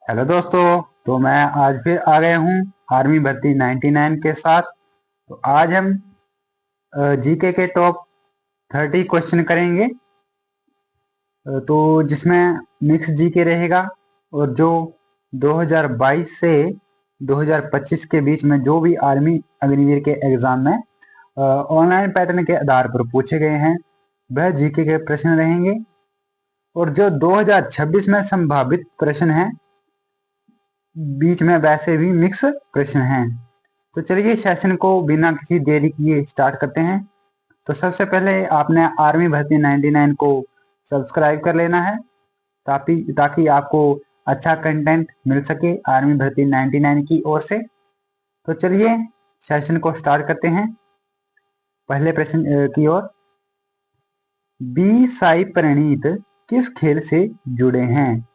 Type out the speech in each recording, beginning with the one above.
Hello दोस्तों। तो मैं आज फिर आ गया हूँ आर्मी भर्ती 99 के साथ। तो आज हम जीके के टॉप 30 क्वेश्चन करेंगे। तो जिसमें मिक्स जीके रहेगा और जो 2022 से 2025 के बीच में जो भी आर्मी अग्निवीर के एग्जाम में ऑनलाइन पैटर्न के आधार पर पूछे गए हैं वह जीके के प्रश्न रहेंगे। और जो 2026 में संभावित प्रश्न हैं बीच में वैसे भी मिक्स प्रश्न हैं। तो चलिए सेशन को बिना किसी देरी किए स्टार्ट करते हैं। तो सबसे पहले आपने आर्मी भर्ती 99 को सब्सक्राइब कर लेना है ताकि ताकि आपको अच्छा कंटेंट मिल सके आर्मी भर्ती 99 की ओर से। तो चलिए सेशन को स्टार्ट करते हैं पहले प्रश्न की ओर। बी साई प्रणीत किस खेल से जुड़े हैं?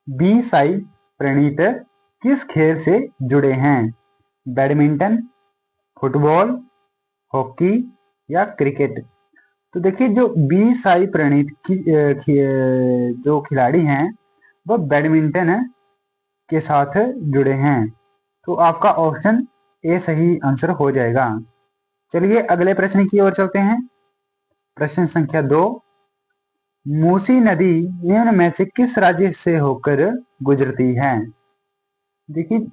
बी साई प्रणीत किस खेल से जुड़े हैं? बैडमिंटन, फुटबॉल, हॉकी या क्रिकेट? तो देखिए जो बी साई प्रणीत जो खिलाड़ी हैं वह बैडमिंटन के साथ जुड़े हैं। तो आपका ऑप्शन ए सही आंसर हो जाएगा। चलिए अगले प्रश्न की ओर चलते हैं। प्रश्न संख्या 2। मूसी नदी निम्न में से किस राज्य से होकर गुजरती है? देखिए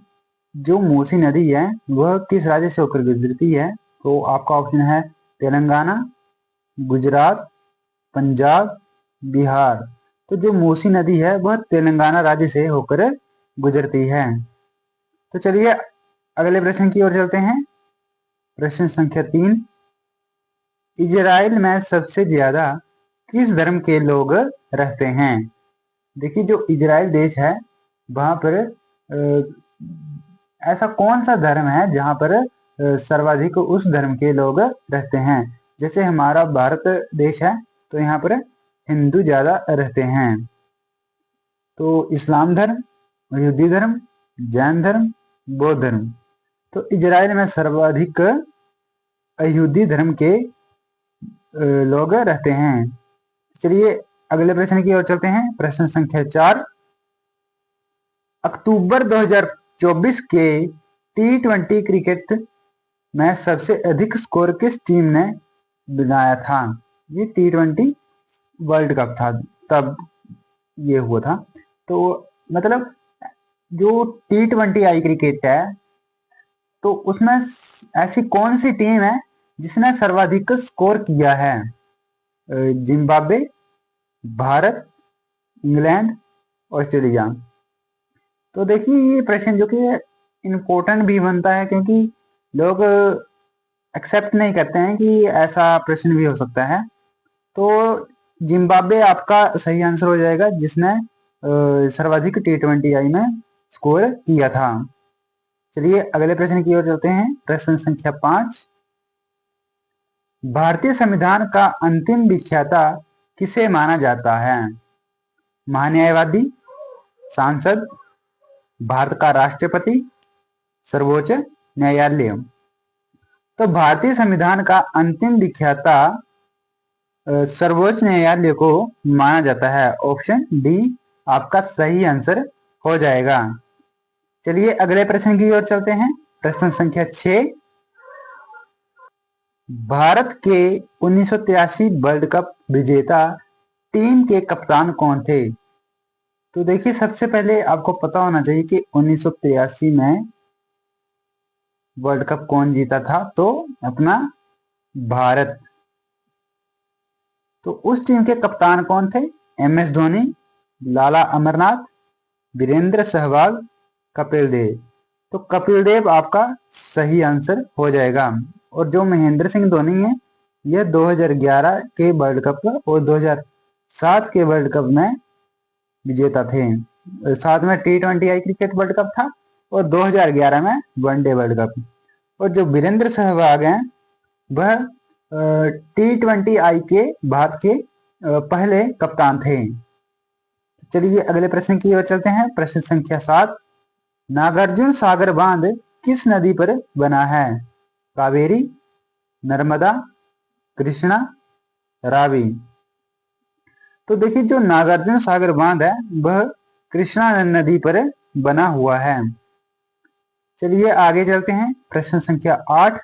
जो मूसी नदी है वह किस राज्य से होकर गुजरती है? तो आपका ऑप्शन है तेलंगाना, गुजरात, पंजाब, बिहार। तो जो मूसी नदी है वह तेलंगाना राज्य से होकर गुजरती है। तो चलिए अगले प्रश्न की ओर चलते हैं। प्रश्न संख्या 3। इजराइल में सबसे ज्यादा किस धर्म के लोग रहते हैं? देखिए जो इजराइल देश है वहां पर ऐसा कौन सा धर्म है जहां पर सर्वाधिक उस धर्म के लोग रहते हैं? जैसे हमारा भारत देश है तो यहाँ पर हिंदू ज्यादा रहते हैं। तो इस्लाम धर्म, यहूदी धर्म, जैन धर्म, बौद्ध धर्म। तो इजराइल में सर्वाधिक यहूदी धर्म के लोग रहते हैं। चलिए अगले प्रश्न की ओर चलते हैं। प्रश्न संख्या 4। अक्टूबर 2024 के T20 क्रिकेट में सबसे अधिक स्कोर किस टीम ने बनाया था? ये T20 वर्ल्ड कप था तब ये हुआ था। तो मतलब जो T20 क्रिकेट है तो उसमें ऐसी कौन सी टीम है जिसने सर्वाधिक स्कोर किया है? Zimbabwe, Bharat, England, Australia. तो देखिए ये प्रश्न जो कि इम्पोर्टेंट भी बनता है क्योंकि लोग एक्सेप्ट नहीं करते हैं कि ऐसा प्रश्न भी हो सकता है। तो जिम्बाब्वे आपका सही आंसर हो जाएगा जिसने सर्वाधिक T20 में स्कोर किया था। चलिए अगले प्रश्न की ओर चलते हैं। प्रश्न संख्या 5। भारतीय संविधान का अंतिम व्याख्याता किसे माना जाता है? महान्यायवादी, सांसद, भारत का राष्ट्रपति, सर्वोच्च न्यायालय। तो भारतीय संविधान का अंतिम व्याख्याता सर्वोच्च न्यायालय को माना जाता है। ऑप्शन डी आपका सही आंसर हो जाएगा। चलिए अगले प्रश्न की ओर चलते हैं। प्रश्न संख्या 6। भारत के 1983 वर्ल्ड कप विजेता टीम के कप्तान कौन थे? तो देखिए सबसे पहले आपको पता होना चाहिए कि 1983 में वर्ल्ड कप कौन जीता था? तो अपना भारत। तो उस टीम के कप्तान कौन थे? MS धोनी, लाला अमरनाथ, वीरेंद्र सहवाग, कपिल देव। तो कपिल देव आपका सही आंसर हो जाएगा। और जो महेंद्र सिंह धोनी है यह 2011 के वर्ल्ड कप और 2007 के वर्ल्ड कप में विजेता थे। साथ में T20 क्रिकेट वर्ल्ड कप था और 2011 में वनडे वर्ल्ड कप। और जो वीरेंद्र सहवाग हैं वह T20 के भारत के पहले कप्तान थे। चलिए अगले प्रश्न की ओर चलते हैं। प्रश्न संख्या 7। नागार्जुन सागर बांध किस नदी पर बना है? कावेरी, नर्मदा, कृष्णा, रावी। तो देखिए जो नागार्जुन सागर बांध है वह कृष्णा नदी पर बना हुआ है। चलिए आगे चलते हैं। प्रश्न संख्या 8।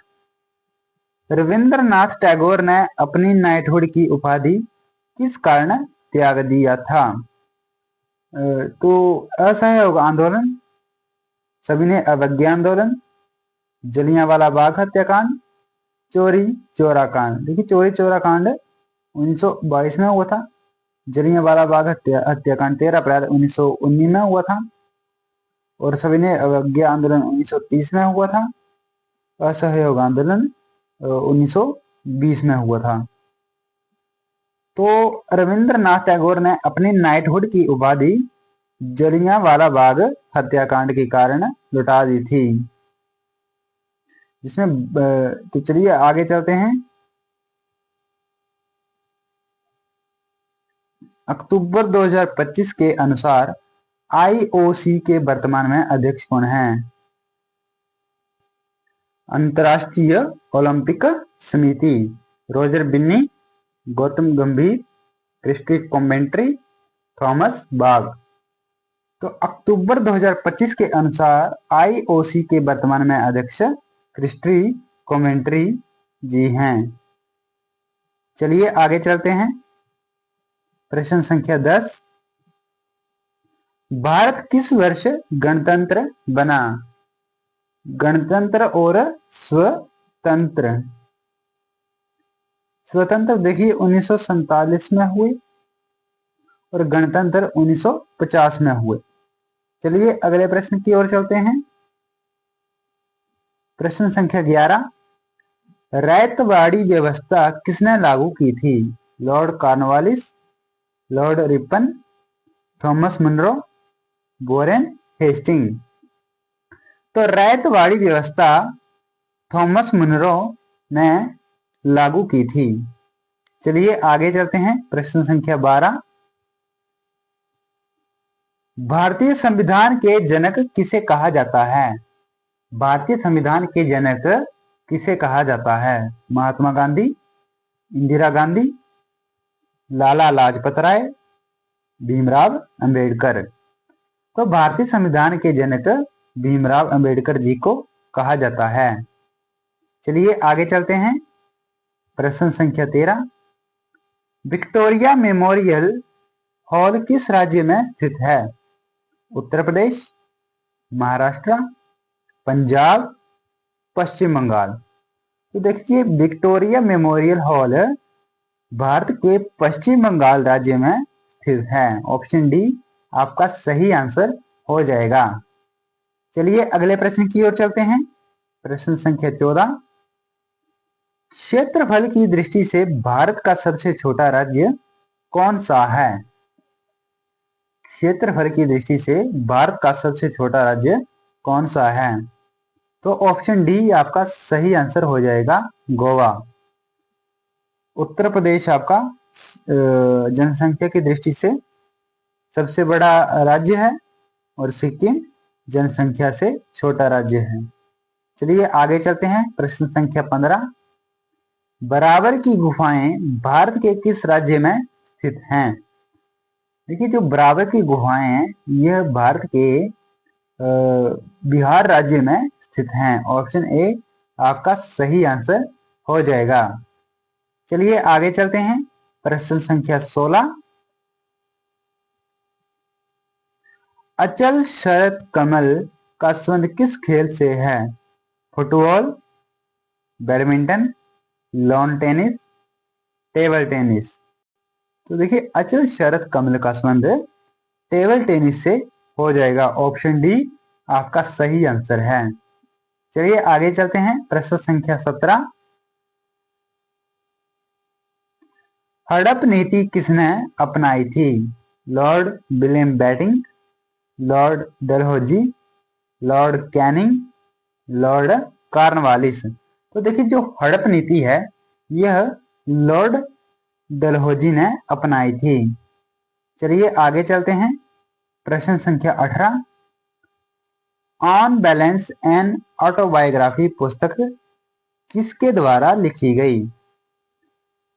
रविंद्रनाथ टैगोर ने अपनी नाइटहुड की उपाधि किस कारण त्याग दिया था? तो असहयोग आंदोलन, सविनय अवज्ञा आंदोलन, जलियांवाला बाग हत्याकांड, चोरी चौरा कांड। देखिए चोरी चौरा कांड 1922 में हुआ था। जलियांवाला बाग हत्याकांड 13 अप्रैल 1919 में हुआ था और सविनय अवज्ञा आंदोलन 1930 में हुआ था। असहयोग आंदोलन 1920 में हुआ था। तो रविंद्रनाथ टैगोर ने अपनी नाइटहुड की उपाधि जलियांवाला बाग हत्याकांड के कारण लुटा दी थी। जिसमें तो चलिए आगे चलते हैं। अक्टूबर 2025 के अनुसार आईओसी के वर्तमान में अध्यक्ष कौन हैं? अंतर्राष्ट्रीय ओलंपिक समिति, रोजर बिन्नी, गौतम गंभीर, क्रिस्टी कॉमेंट्री, थॉमस बाग। तो अक्टूबर 2025 के अनुसार आईओसी के वर्तमान में अध्यक्ष क्रिस्टी कॉमेंट्री जी हैं। चलिए आगे चलते हैं। प्रश्न संख्या 10। भारत किस वर्ष गणतंत्र बना? गणतंत्र और स्वतंत्र। स्वतंत्र देखिए 1947 में हुए और गणतंत्र 1950 में हुए। चलिए अगले प्रश्न की ओर चलते हैं। प्रश्न संख्या 11। रैयतवाड़ी व्यवस्था किसने लागू की थी? Lord Cornwallis, Lord Ripon, Thomas Munro, Warren Hasting. तो रैयतवाड़ी व्यवस्था थॉमस मुनरो ने लागू की थी। चलिए आगे चलते हैं। प्रश्न संख्या 12। भारतीय संविधान के जनक किसे कहा जाता है? भारतीय संविधान के जनक किसे कहा जाता है? महात्मा गांधी, इंदिरा गांधी, लाला लाजपत राय, भीमराव अंबेडकर। तो भारतीय संविधान के जनक भीमराव अंबेडकर जी को कहा जाता है। चलिए आगे चलते हैं। प्रश्न संख्या 13। विक्टोरिया मेमोरियल हॉल किस राज्य में स्थित है? उत्तर प्रदेश, महाराष्ट्र, पंजाब, पश्चिम बंगाल। तो देखिए विक्टोरिया मेमोरियल हॉल भारत के पश्चिम बंगाल राज्य में स्थित है। ऑप्शन डी आपका सही आंसर हो जाएगा। चलिए अगले प्रश्न की ओर चलते हैं। प्रश्न संख्या 14। क्षेत्रफल की दृष्टि से भारत का सबसे छोटा राज्य कौन सा है? क्षेत्रफल की दृष्टि से भारत का सबसे छोटा राज्य कौन सा है? तो ऑप्शन डी आपका सही आंसर हो जाएगा, गोवा। उत्तर प्रदेश आपका जनसंख्या की दृष्टि से सबसे बड़ा राज्य है और सिक्किम जनसंख्या से छोटा राज्य है। चलिए आगे चलते हैं। प्रश्न संख्या 15। बराबर की गुफाएं भारत के किस राज्य में स्थित हैं? देखिए जो बराबर की गुफाएं हैं यह भारत के बिहार राज्य में स्थित हैं। ऑप्शन ए आपका सही आंसर हो जाएगा। चलिए आगे चलते हैं। प्रश्न संख्या 16। अचल शरत कमल का संबंध किस खेल से है? Football, badminton, lawn tennis, table tennis. तो देखिए अचल शरत कमल का संबंध टेबल टेनिस से हो जाएगा। ऑप्शन डी आपका सही आंसर है। चलिए आगे चलते हैं। प्रश्न संख्या 17। हड़प नीति किसने अपनाई थी? Lord William Bentinck, Lord Dalhousie, Lord Canning, Lord Cornwallis. तो देखिए जो हड़प नीति है यह लॉर्ड डलहौजी ने अपनाई थी। चलिए आगे चलते हैं। प्रश्न संख्या 18। ऑन बैलेंस एन ऑटोबायोग्राफी पुस्तक किसके द्वारा लिखी गई?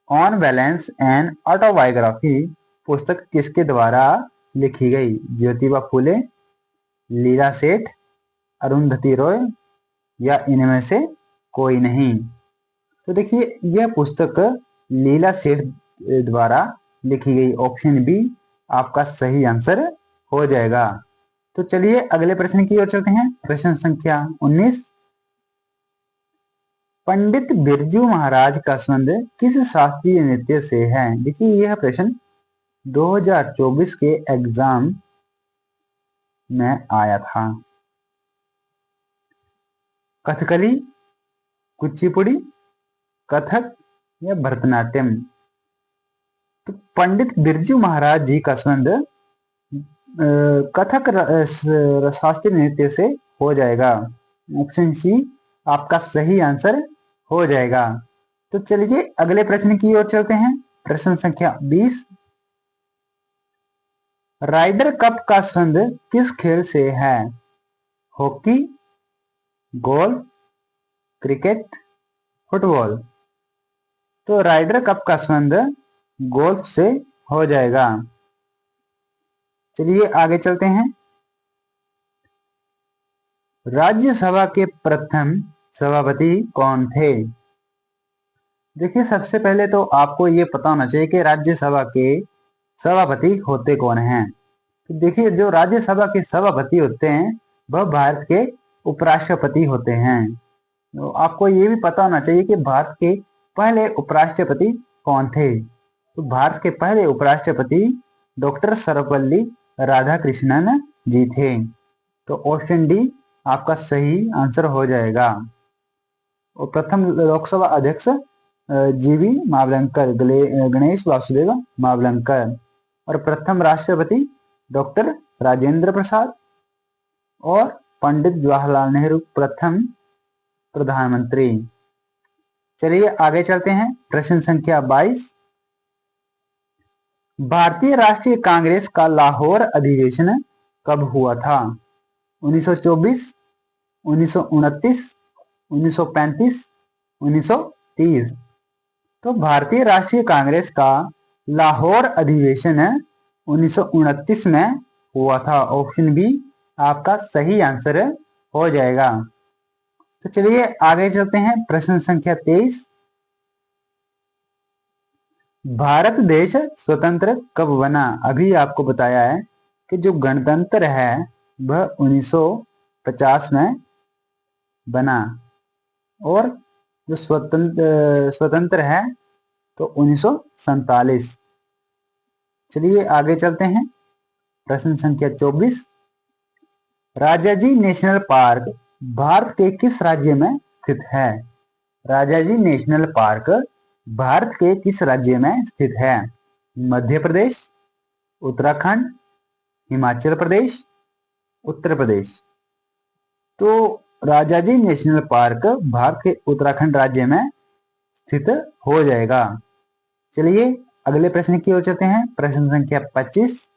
ऑन बैलेंस एन ऑटोबायोग्राफी पुस्तक किसके द्वारा लिखी गई? ज्योतिबा फूले, लीला सेठ, अरुंधति रॉय या इनमें से कोई नहीं? तो देखिए यह पुस्तक लीला सेठ द्वारा लिखी गई। ऑप्शन बी आपका सही आंसर हो जाएगा। तो चलिए अगले प्रश्न की ओर चलते हैं। प्रश्न संख्या 19। पंडित बिरजू महाराज का संबंध किस शास्त्रीय नृत्य से है? देखिए यह प्रश्न 2024 के एग्जाम में आया था। कथकली, कुचिपुड़ी, कथक या भरतनाट्यम? तो पंडित बिरजू महाराज जी का संबंध कथक शास्त्रीय नृत्य से हो जाएगा। ऑप्शन सी आपका सही आंसर हो जाएगा। तो चलिए अगले प्रश्न की ओर चलते हैं। प्रश्न संख्या 20। राइडर कप का संबंध किस खेल से है? Hockey, golf, cricket, football? तो राइडर कप का संबंध गोल्फ से हो जाएगा। चलिए आगे चलते हैं। राज्यसभा के प्रथम सभापति कौन थे? देखिए सबसे पहले तो आपको ये पता होना चाहिए कि राज्यसभा के सभापति होते कौन हैं। तो देखिए जो राज्यसभा के सभापति होते हैं वह भारत के उपराष्ट्रपति होते हैं। तो आपको ये भी पता होना चाहिए कि भारत के पहले उपराष्ट्रपति कौन थे। तो भारत के पहले उपराष्ट्रपति डॉक्टर सर्वपल्ली राधाकृष्णन जी थे। तो ऑप्शन डी आपका सही आंसर हो जाएगा। और प्रथम लोकसभा अध्यक्ष जीवी मावलंकर, गणेश वासुदेव मावलंकर। और प्रथम राष्ट्रपति डॉक्टर राजेंद्र प्रसाद। और पंडित जवाहरलाल नेहरू प्रथम प्रधानमंत्री। चलिए आगे चलते हैं। प्रश्न संख्या 22। भारतीय राष्ट्रीय कांग्रेस का लाहौर अधिवेशन कब हुआ था? 1924, 1929, 1935, 1930? तो भारतीय राष्ट्रीय कांग्रेस का लाहौर अधिवेशन 1929 में हुआ था। ऑप्शन बी आपका सही आंसर हो जाएगा। तो चलिए आगे चलते हैं। प्रश्न संख्या 23। भारत देश स्वतंत्र कब बना? अभी आपको बताया है कि जो गणतंत्र है वह 1950 में बना और जो स्वतंत्र है तो 1947। चलिए आगे चलते हैं। प्रश्न संख्या 24। राजाजी नेशनल पार्क भारत के किस राज्य में स्थित है? राजाजी नेशनल पार्क भारत के किस राज्य में स्थित है? मध्य प्रदेश, उत्तराखंड, हिमाचल प्रदेश, उत्तर प्रदेश? तो राजाजी नेशनल पार्क भारत के उत्तराखंड राज्य में स्थित हो जाएगा। चलिए अगले प्रश्न की ओर चलते हैं। प्रश्न संख्या 25।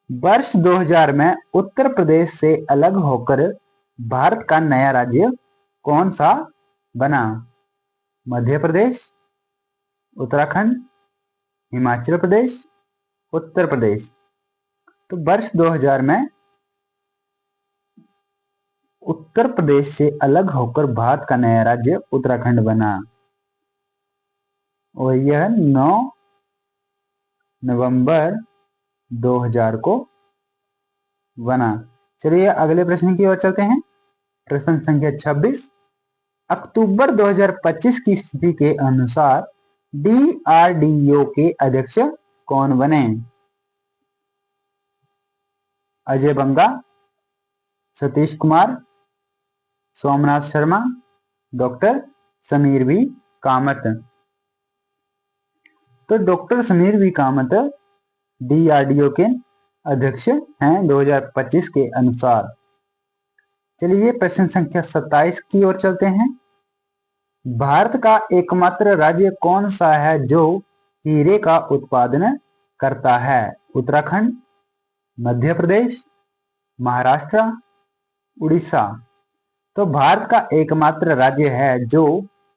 वर्ष 2000 में उत्तर प्रदेश से अलग होकर भारत का नया राज्य कौन सा बना? मध्य प्रदेश, उत्तराखंड, हिमाचल प्रदेश, उत्तर प्रदेश? तो वर्ष 2000 में उत्तर प्रदेश से अलग होकर भारत का नया राज्य उत्तराखंड बना और यह 9 नवंबर 2000 को बना। चलिए अगले प्रश्न की ओर चलते हैं। प्रश्न संख्या 26। अक्टूबर 2025 की स्थिति के अनुसार DRDO के अध्यक्ष कौन बने? Ajay Banga, Satish Kumar, Somnath Sharma, doctor Sameer V Kamat? तो doctor Sameer V Kamat DRDO के अध्यक्ष हैं 2025 के अनुसार। चलिए प्रश्न संख्या 27 की ओर चलते हैं। भारत का एकमात्र राज्य कौन सा है जो हीरे का उत्पादन करता है? उत्तराखंड, मध्य प्रदेश, महाराष्ट्र, उड़ीसा? तो भारत का एकमात्र राज्य है जो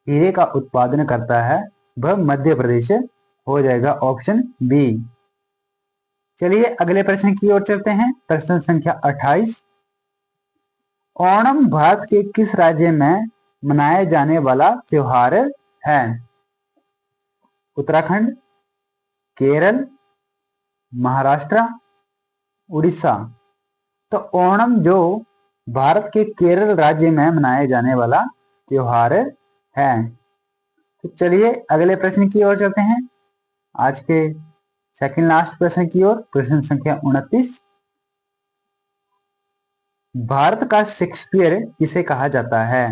हीरे का उत्पादन करता है वह मध्य प्रदेश हो जाएगा। Option B. चलिए अगले प्रश्न की ओर चलते हैं। प्रश्न संख्या 28। ओणम भारत के किस राज्य में मनाए जाने वाला त्योहार है? उत्तराखंड, केरल, महाराष्ट्र, उड़ीसा। तो ओणम जो भारत के केरल राज्य में मनाए जाने वाला त्योहार है। तो चलिए अगले प्रश्न की ओर चलते हैं। आज के सेकंड लास्ट प्रश्न की ओर। प्रश्न संख्या 29। भारत का शेक्सपियर किसे कहा जाता है?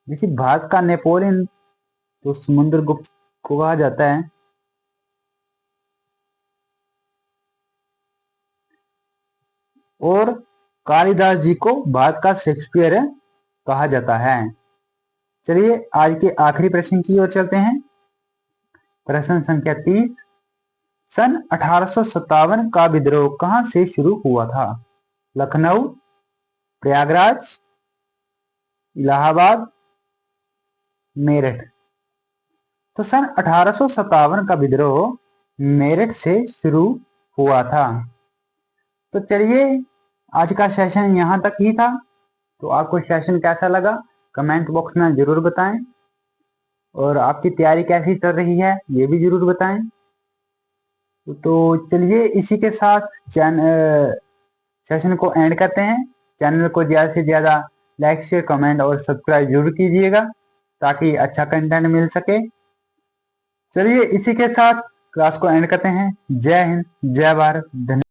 देखिए, भारत का नेपोलियन तो समुद्रगुप्त को कहा जाता है। और कालिदास जी को भारत का शेक्सपियर कहा जाता है। चलिए आज के आखिरी प्रश्न की ओर चलते हैं। प्रश्न संख्या 30। सन 1857 का विद्रोह कहां से शुरू हुआ था? लखनऊ, प्रयागराज, इलाहाबाद, मेरठ। तो सन 1857 का विद्रोह मेरठ से शुरू हुआ था। तो चलिए आज का सेशन यहाँ तक ही था। तो आपको सेशन कैसा लगा कमेंट बॉक्स में जरूर बताएं, और आपकी तैयारी कैसी चल रही है ये भी जरूर बताएं। तो चलिए इसी के साथ सेशन को एंड करते हैं। चैनल को ज़्यादा से ज़्यादा लाइक शेयर कमेंट और सब्सक्राइब जरूर कीजिएगा ताकि अच्छा कंटेंट मिल सके। चलिए इसी के साथ क्लास को एंड करते हैं। जय हिंद, जय भारत, धन्यवाद।